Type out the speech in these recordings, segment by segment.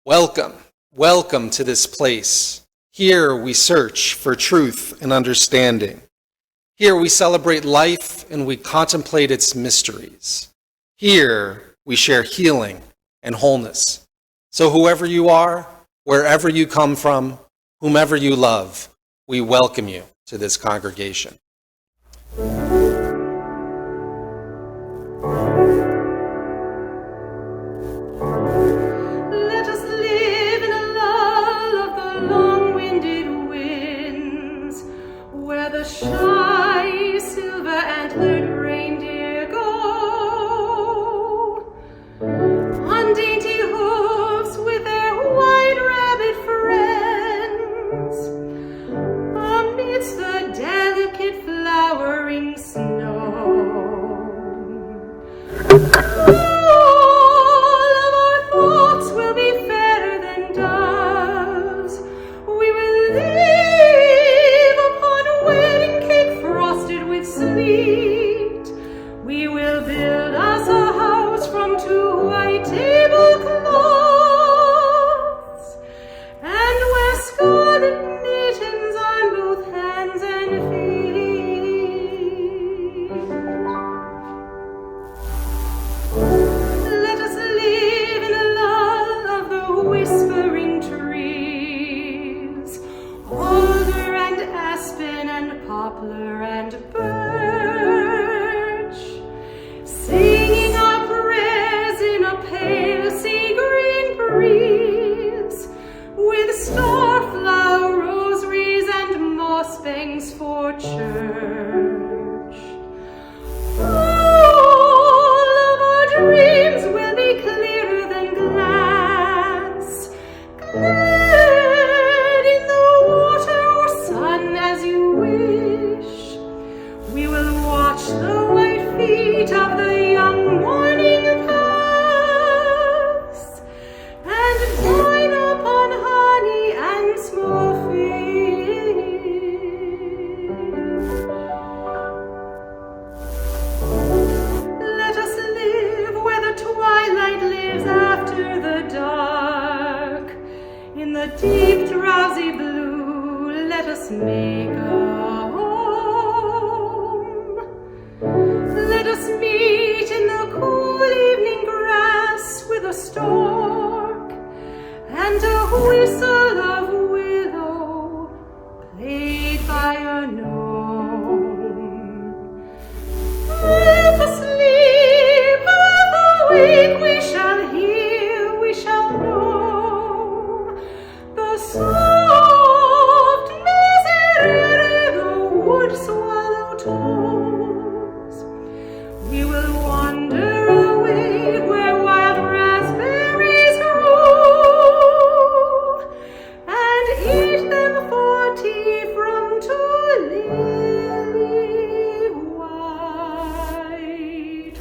Welcome, welcome to this place. Here we search for truth and understanding. Here we celebrate life and we contemplate its mysteries. Here we share healing and wholeness. So whoever you are, wherever you come from, whomever you love, we welcome you to this congregation. Let us live in a lull of the long-winded winds, where the shy silver-antlered reindeer go on dainty hoofs with their white rabbit friends, amidst the delicate flowering snow. All of our thoughts will be fairer than doves. We will live upon wedding cake frosted with sleet. We will build us a house from 2 white tablecloths, and wear scarlet mittens on both hands and feet. Let us live in a lull of the whispering trees, alder and aspen and poplar and birch, singing our prayers in a pale sea-green breeze, with starflower rosaries and mossbanks for church. All of our dreams will be clearer than glass, glad in the water or sun as you wish. We will watch the white feet of the young morning pass, and dine upon honey and small fish. Let us live where the twilight lives after the dark. In the deep drowsy blue, let us make a home. Let us meet in the cool evening grass with a stork and a whistle of willow played by a gnome. Half asleep, half awake, we shall hear, we shall know the soft miserere the wood swallow tones. We will wander away where wild raspberries grow, and eat them for tea from 2 lily white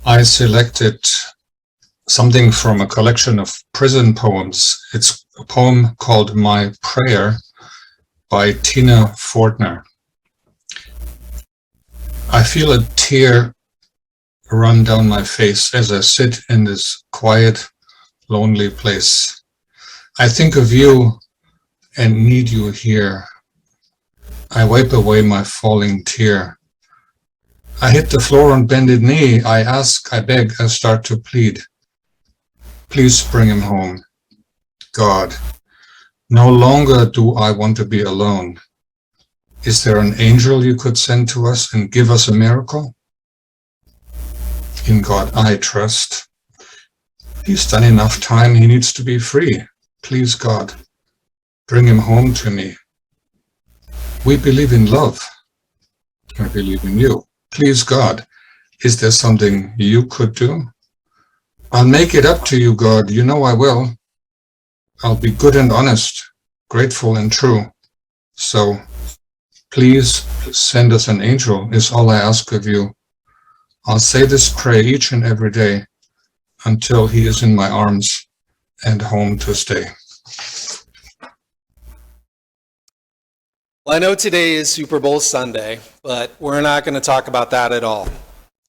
I selected something from a collection of prison poems. It's a poem called My Prayer by Tina Fortner. I feel a tear run down my face as I sit in this quiet, lonely place. I think of you and need you here. I wipe away my falling tear. I hit the floor on bended knee. I ask, I beg, I start to plead. Please bring him home. God, no longer do I want to be alone. Is there an angel you could send to us and give us a miracle? In God I trust. He's done enough time. He needs to be free. Please, God, bring him home to me. We believe in love. I believe in you. Please, God, is there something you could do? I'll make it up to you, God. You know I will. I'll be good and honest, grateful and true. So please send us an angel is all I ask of you. I'll say this prayer each and every day until he is in my arms and home to stay. Well, I know today is Super Bowl Sunday, but we're not going to talk about that at all.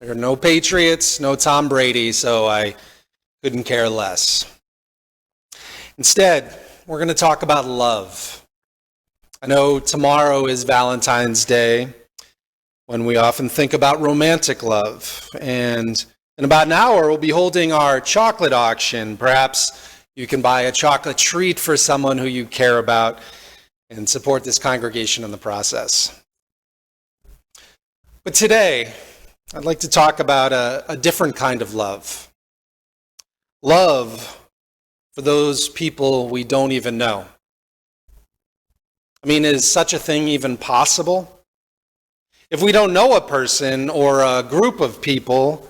There are no Patriots, no Tom Brady, so I couldn't care less. Instead, we're going to talk about love. I know tomorrow is Valentine's Day, when we often think about romantic love. And in about an hour, we'll be holding our chocolate auction. Perhaps you can buy a chocolate treat for someone who you care about and support this congregation in the process. But today, I'd like to talk about a different kind of love. Love for those people we don't even know. I mean, is such a thing even possible? If we don't know a person or a group of people,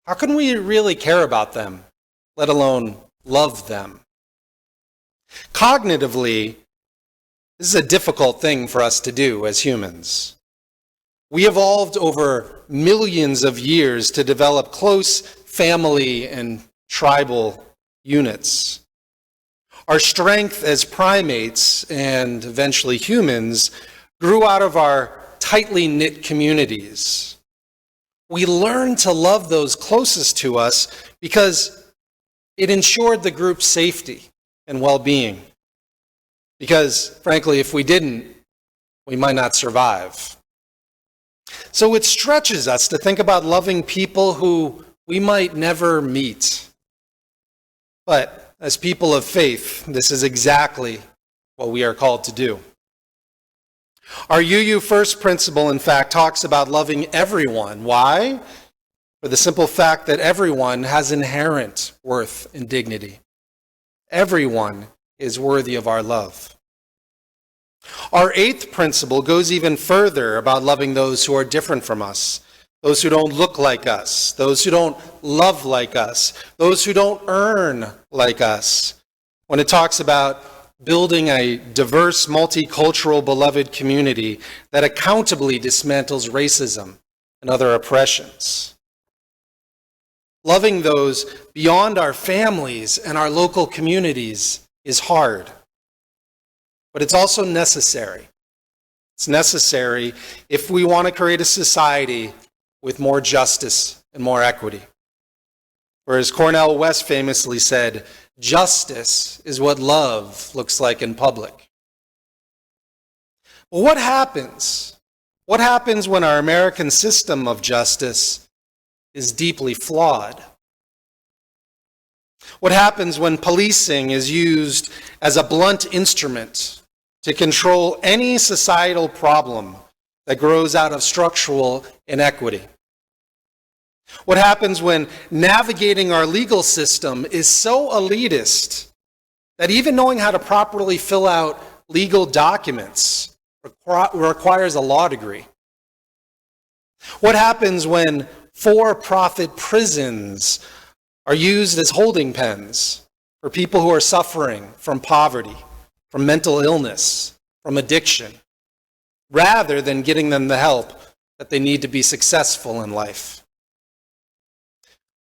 how can we really care about them, let alone love them? Cognitively, this is a difficult thing for us to do as humans. We evolved over millions of years to develop close family and tribal units. Our strength as primates and eventually humans grew out of our tightly knit communities. We learned to love those closest to us because it ensured the group's safety and well-being. Because, frankly, if we didn't, we might not survive. So it stretches us to think about loving people who we might never meet. But as people of faith, this is exactly what we are called to do. Our UU First principle, in fact, talks about loving everyone. Why? For the simple fact that everyone has inherent worth and dignity. Everyone is worthy of our love. Our eighth principle goes even further about loving those who are different from us, those who don't look like us, those who don't love like us, those who don't earn like us. When it talks about building a diverse, multicultural, beloved community that accountably dismantles racism and other oppressions. Loving those beyond our families and our local communities is hard, but it's also necessary. It's necessary if we want to create a society with more justice and more equity. Or as Cornel West famously said, justice is what love looks like in public. Well, what happens? What happens when our American system of justice is deeply flawed? What happens when policing is used as a blunt instrument to control any societal problem that grows out of structural inequity? What happens when navigating our legal system is so elitist that even knowing how to properly fill out legal documents requires a law degree? What happens when for-profit prisons are used as holding pens for people who are suffering from poverty, from mental illness, from addiction, rather than getting them the help that they need to be successful in life?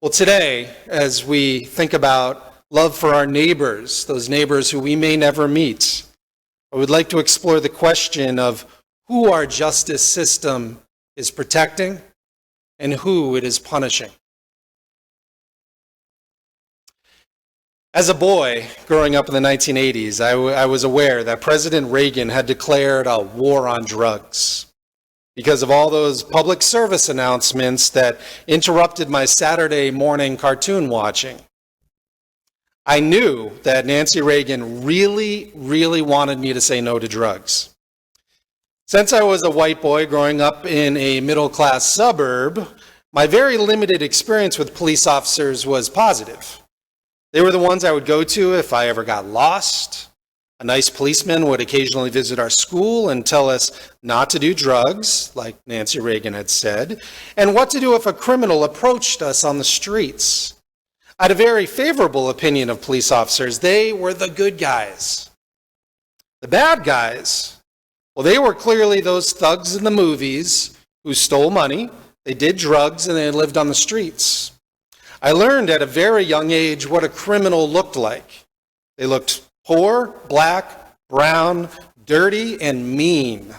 Well, today, as we think about love for our neighbors, those neighbors who we may never meet, I would like to explore the question of who our justice system is protecting and who it is punishing. As a boy growing up in the 1980s, I was aware that President Reagan had declared a war on drugs because of all those public service announcements that interrupted my Saturday morning cartoon watching. I knew that Nancy Reagan really, really wanted me to say no to drugs. Since I was a white boy growing up in a middle-class suburb, my very limited experience with police officers was positive. They were the ones I would go to if I ever got lost. A nice policeman would occasionally visit our school and tell us not to do drugs, like Nancy Reagan had said, and what to do if a criminal approached us on the streets. I had a very favorable opinion of police officers. They were the good guys. The bad guys, well, they were clearly those thugs in the movies who stole money, they did drugs, and they lived on the streets. I learned at a very young age what a criminal looked like. They looked poor, black, brown, dirty and mean.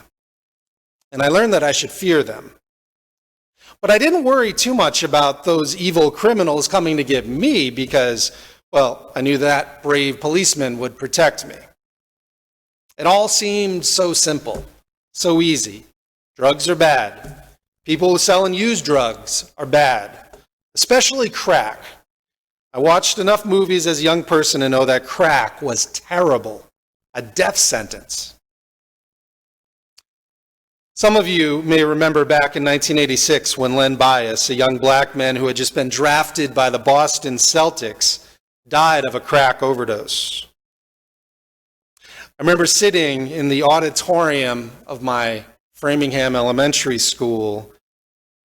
And I learned that I should fear them. But I didn't worry too much about those evil criminals coming to get me because, well, I knew that brave policeman would protect me. It all seemed so simple, so easy. Drugs are bad. People who sell and use drugs are bad, especially crack. I watched enough movies as a young person to know that crack was terrible, a death sentence. Some of you may remember back in 1986 when Len Bias, a young black man who had just been drafted by the Boston Celtics, died of a crack overdose. I remember sitting in the auditorium of my Framingham Elementary School,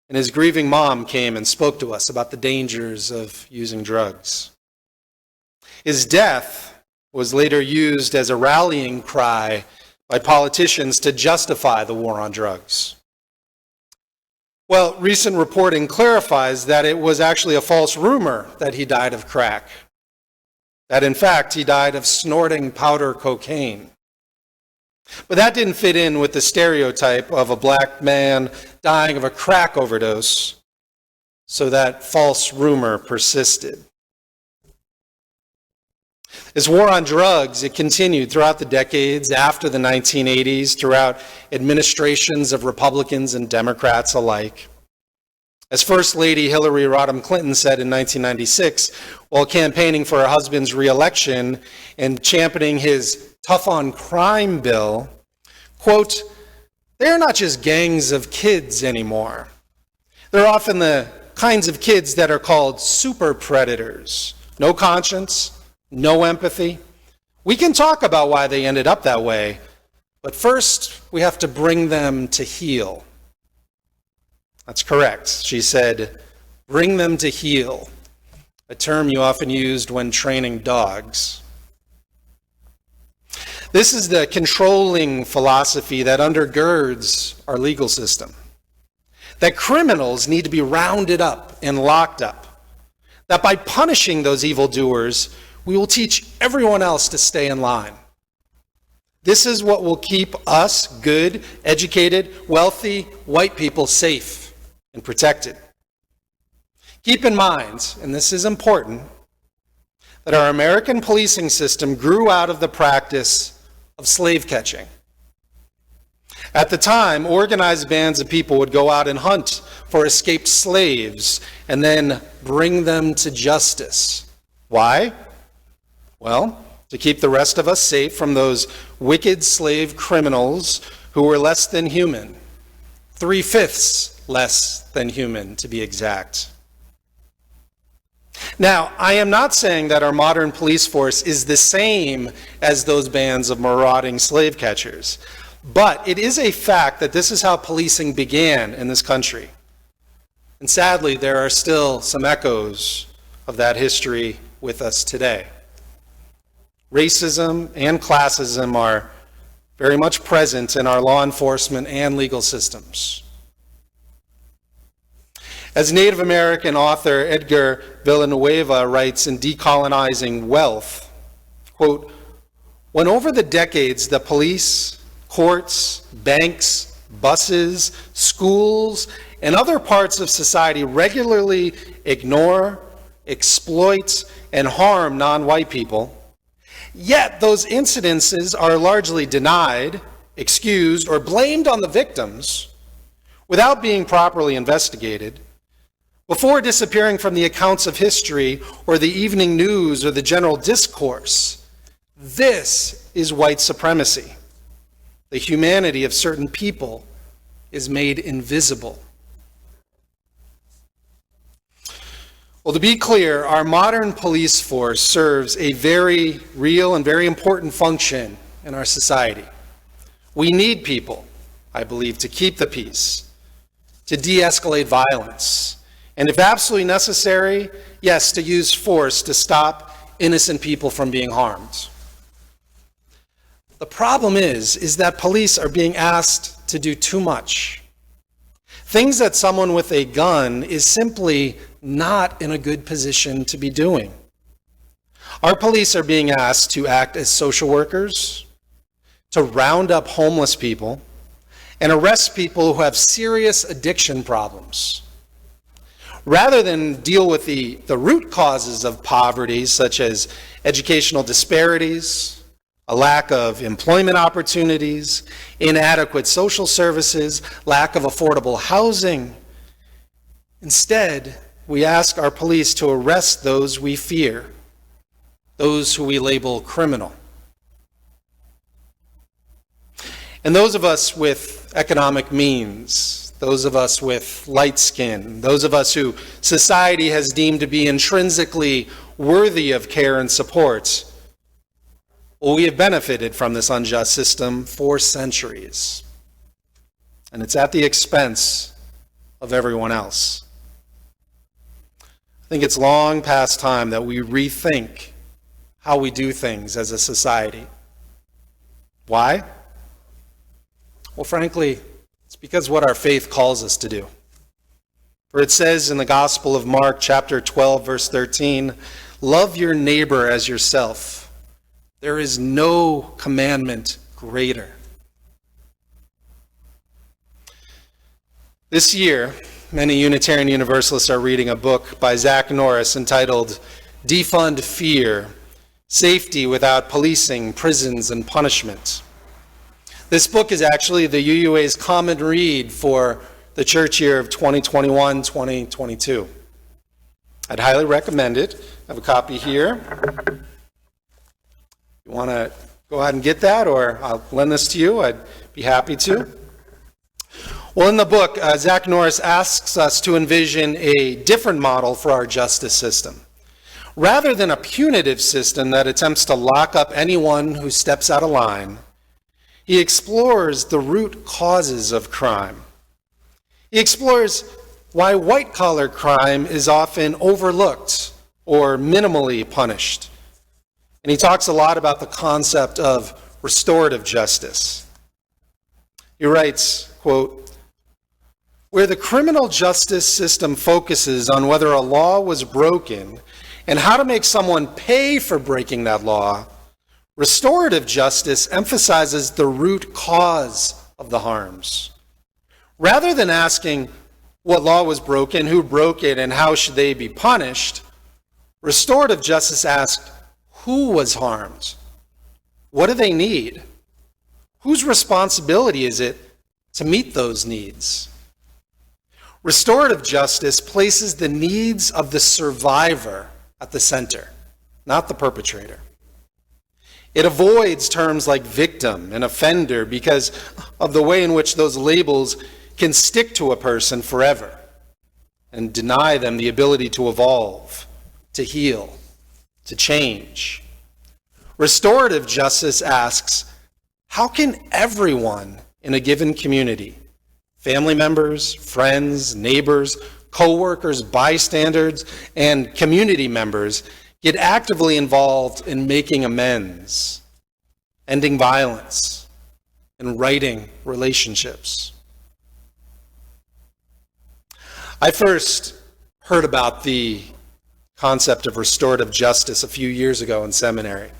and his grieving mom came and spoke to us about the dangers of using drugs. His death was later used as a rallying cry by politicians to justify the war on drugs. Well, recent reporting clarifies that it was actually a false rumor that he died of crack, that in fact he died of snorting powder cocaine. But that didn't fit in with the stereotype of a black man dying of a crack overdose, so that false rumor persisted. This war on drugs, it continued throughout the decades after the 1980s, throughout administrations of Republicans and Democrats alike. As First Lady Hillary Rodham Clinton said in 1996, while campaigning for her husband's reelection and championing his tough on crime bill, quote, "They're not just gangs of kids anymore. They're often the kinds of kids that are called super predators. No conscience, no empathy. We can talk about why they ended up that way, but first we have to bring them to heel." That's correct. She said, "Bring them to heel," a term you often used when training dogs. This is the controlling philosophy that undergirds our legal system. That criminals need to be rounded up and locked up. That by punishing those evildoers, we will teach everyone else to stay in line. This is what will keep us, good, educated, wealthy, white people, safe and protected. Keep in mind, and this is important, that our American policing system grew out of the practice of slave catching. At the time, organized bands of people would go out and hunt for escaped slaves and then bring them to justice. Why? Well, to keep the rest of us safe from those wicked slave criminals who were less than human, 3/5 less than human to be exact. Now, I am not saying that our modern police force is the same as those bands of marauding slave catchers, but it is a fact that this is how policing began in this country. And sadly, there are still some echoes of that history with us today. Racism and classism are very much present in our law enforcement and legal systems. As Native American author Edgar Villanueva writes in Decolonizing Wealth, quote, "When over the decades the police, courts, banks, buses, schools, and other parts of society regularly ignore, exploit, and harm non-white people, yet those incidences are largely denied, excused, or blamed on the victims without being properly investigated, before disappearing from the accounts of history or the evening news or the general discourse, this is white supremacy. The humanity of certain people is made invisible." Well, to be clear, our modern police force serves a very real and very important function in our society. We need people, I believe, to keep the peace, to de-escalate violence, and if absolutely necessary, yes, to use force to stop innocent people from being harmed. The problem is that police are being asked to do too much. Things that someone with a gun is simply not in a good position to be doing. Our police are being asked to act as social workers, to round up homeless people and arrest people who have serious addiction problems. Rather than deal with the root causes of poverty, such as educational disparities, a lack of employment opportunities, inadequate social services, lack of affordable housing, instead, we ask our police to arrest those we fear, those who we label criminal. And those of us with economic means, those of us with light skin, those of us who society has deemed to be intrinsically worthy of care and support, well, we have benefited from this unjust system for centuries. And it's at the expense of everyone else. I think it's long past time that we rethink how we do things as a society. Why? Well, frankly, it's because what our faith calls us to do. For it says in the Gospel of Mark, chapter 12, verse 13, "Love your neighbor as yourself. There is no commandment greater." This year, many Unitarian Universalists are reading a book by Zach Norris entitled "Defund Fear: Safety Without Policing, Prisons, and Punishment." This book is actually the UUA's common read for the church year of 2021-2022. I'd highly recommend it. I have a copy here. You want to go ahead and get that, or I'll lend this to you. I'd be happy to. Well, in the book, Zach Norris asks us to envision a different model for our justice system. Rather than a punitive system that attempts to lock up anyone who steps out of line, he explores the root causes of crime. He explores why white-collar crime is often overlooked or minimally punished. And he talks a lot about the concept of restorative justice. He writes, quote, "Where the criminal justice system focuses on whether a law was broken and how to make someone pay for breaking that law, restorative justice emphasizes the root cause of the harms. Rather than asking what law was broken, who broke it, and how should they be punished, restorative justice asked, who was harmed? What do they need? Whose responsibility is it to meet those needs? Restorative justice places the needs of the survivor at the center, not the perpetrator. It avoids terms like victim and offender because of the way in which those labels can stick to a person forever and deny them the ability to evolve, to heal, to change. Restorative justice asks, how can everyone in a given community, family members, friends, neighbors, co-workers, bystanders, and community members, get actively involved in making amends, ending violence, and righting relationships? I first heard about the concept of restorative justice a few years ago in seminary.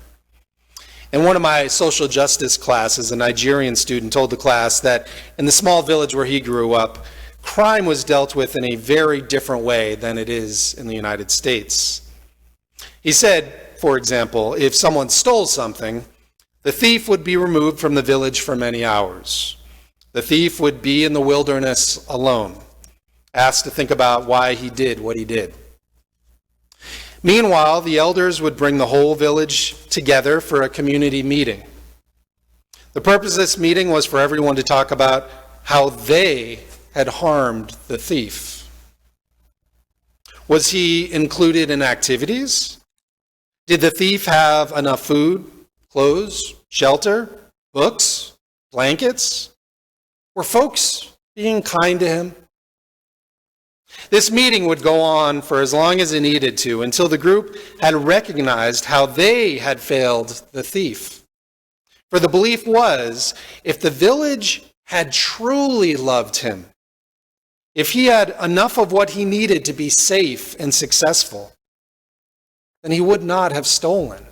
In one of my social justice classes, a Nigerian student told the class that in the small village where he grew up, crime was dealt with in a very different way than it is in the United States. He said, for example, if someone stole something, the thief would be removed from the village for many hours. The thief would be in the wilderness alone, asked to think about why he did what he did. Meanwhile, the elders would bring the whole village together for a community meeting. The purpose of this meeting was for everyone to talk about how they had harmed the thief. Was he included in activities? Did the thief have enough food, clothes, shelter, books, blankets? Were folks being kind to him? This meeting would go on for as long as it needed to until the group had recognized how they had failed the thief. For the belief was, if the village had truly loved him, if he had enough of what he needed to be safe and successful, then he would not have stolen.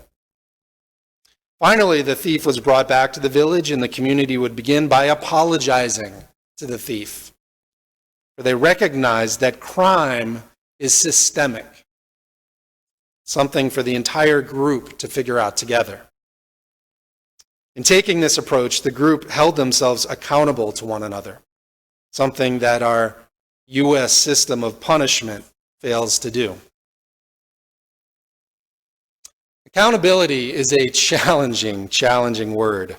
Finally, the thief was brought back to the village, and the community would begin by apologizing to the thief. For they recognized that crime is systemic, something for the entire group to figure out together. In taking this approach, the group held themselves accountable to one another, something that our U.S. system of punishment fails to do. Accountability is a challenging word.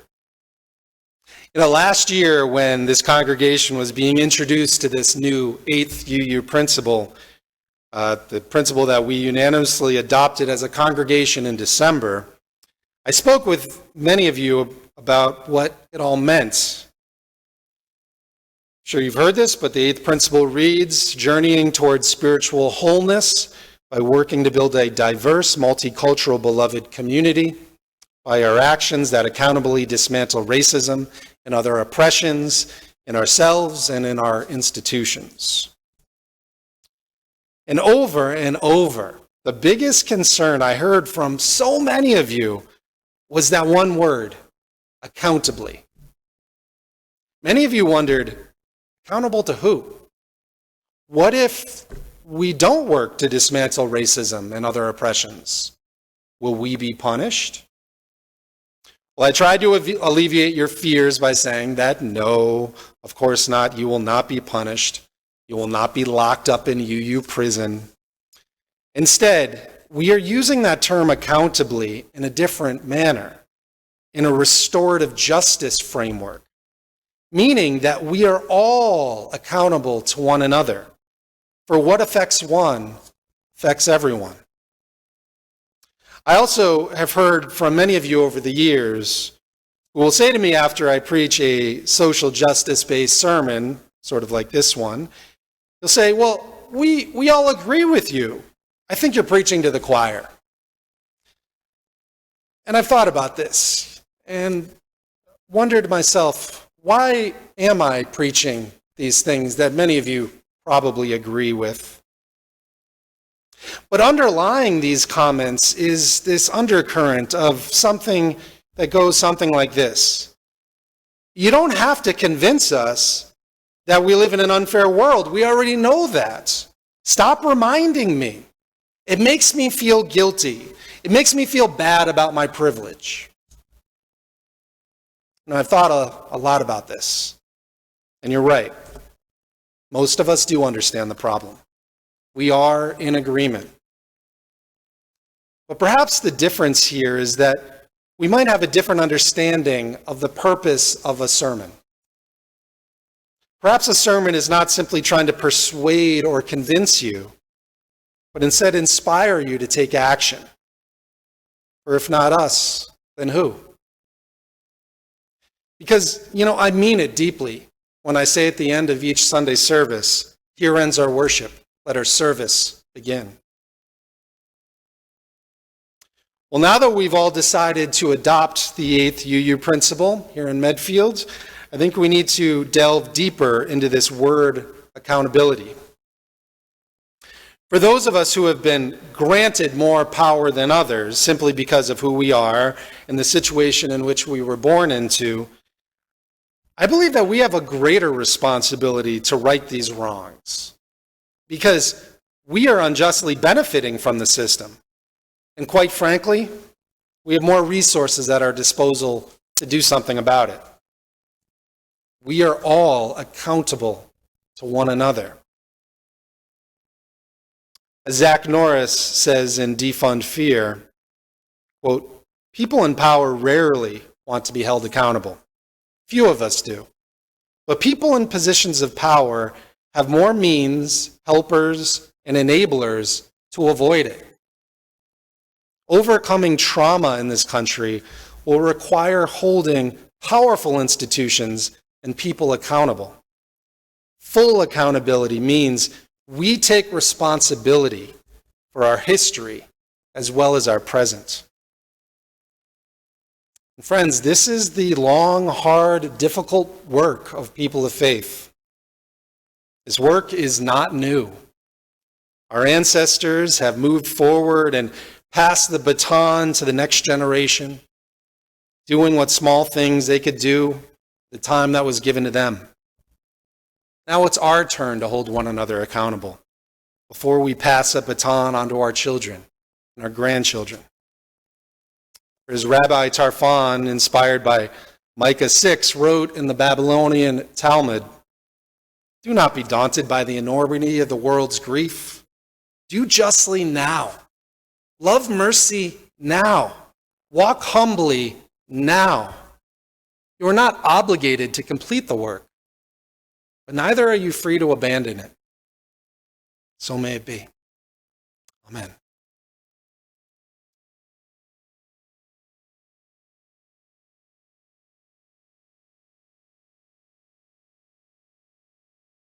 Last year when this congregation was being introduced to this new 8th UU principle, the principle that we unanimously adopted as a congregation in December, I spoke with many of you about what it all meant. I'm sure you've heard this, but the 8th principle reads, journeying towards spiritual wholeness by working to build a diverse, multicultural, beloved community, by our actions that accountably dismantle racism and other oppressions in ourselves and in our institutions. And over, the biggest concern I heard from so many of you was that one word, accountably. Many of you wondered, accountable to who? What if we don't work to dismantle racism and other oppressions? Will we be punished? Well, I tried to alleviate your fears by saying that no, of course not, you will not be punished. You will not be locked up in UU prison. Instead, we are using that term accountably in a different manner, in a restorative justice framework, meaning that we are all accountable to one another. For what affects one affects everyone. I also have heard from many of you over the years who will say to me after I preach a social justice-based sermon, sort of like this one, they'll say, well, we all agree with you. I think you're preaching to the choir. And I've thought about this and wondered to myself, why am I preaching these things that many of you probably agree with? But underlying these comments is this undercurrent of something that goes something like this. You don't have to convince us that we live in an unfair world. We already know that. Stop reminding me. It makes me feel guilty. It makes me feel bad about my privilege. And I've thought a lot about this. And you're right. Most of us do understand the problem. We are in agreement. But perhaps the difference here is that we might have a different understanding of the purpose of a sermon. Perhaps a sermon is not simply trying to persuade or convince you, but instead inspire you to take action. Or if not us, then who? Because, I mean it deeply when I say at the end of each Sunday service, here ends our worship. Let our service begin. Well, now that we've all decided to adopt the 8th UU principle here in Medfield, I think we need to delve deeper into this word accountability. For those of us who have been granted more power than others simply because of who we are and the situation in which we were born into, I believe that we have a greater responsibility to right these wrongs. Because we are unjustly benefiting from the system. And quite frankly, we have more resources at our disposal to do something about it. We are all accountable to one another. As Zach Norris says in Defund Fear, quote, people in power rarely want to be held accountable. Few of us do. But people in positions of power have more means, helpers, and enablers to avoid it. Overcoming trauma in this country will require holding powerful institutions and people accountable. Full accountability means we take responsibility for our history as well as our present. And friends, this is the long, hard, difficult work of people of faith. This work is not new. Our ancestors have moved forward and passed the baton to the next generation. doing what small things they could do, the time that was given to them. Now it's our turn to hold one another accountable before we pass a baton on to our children and our grandchildren. As Rabbi Tarfon, inspired by Micah 6, wrote in the Babylonian Talmud, "Do not be daunted by the enormity of the world's grief. Do justly now. Love mercy now. Walk humbly now. You are not obligated to complete the work, but neither are you free to abandon it. So may it be." Amen.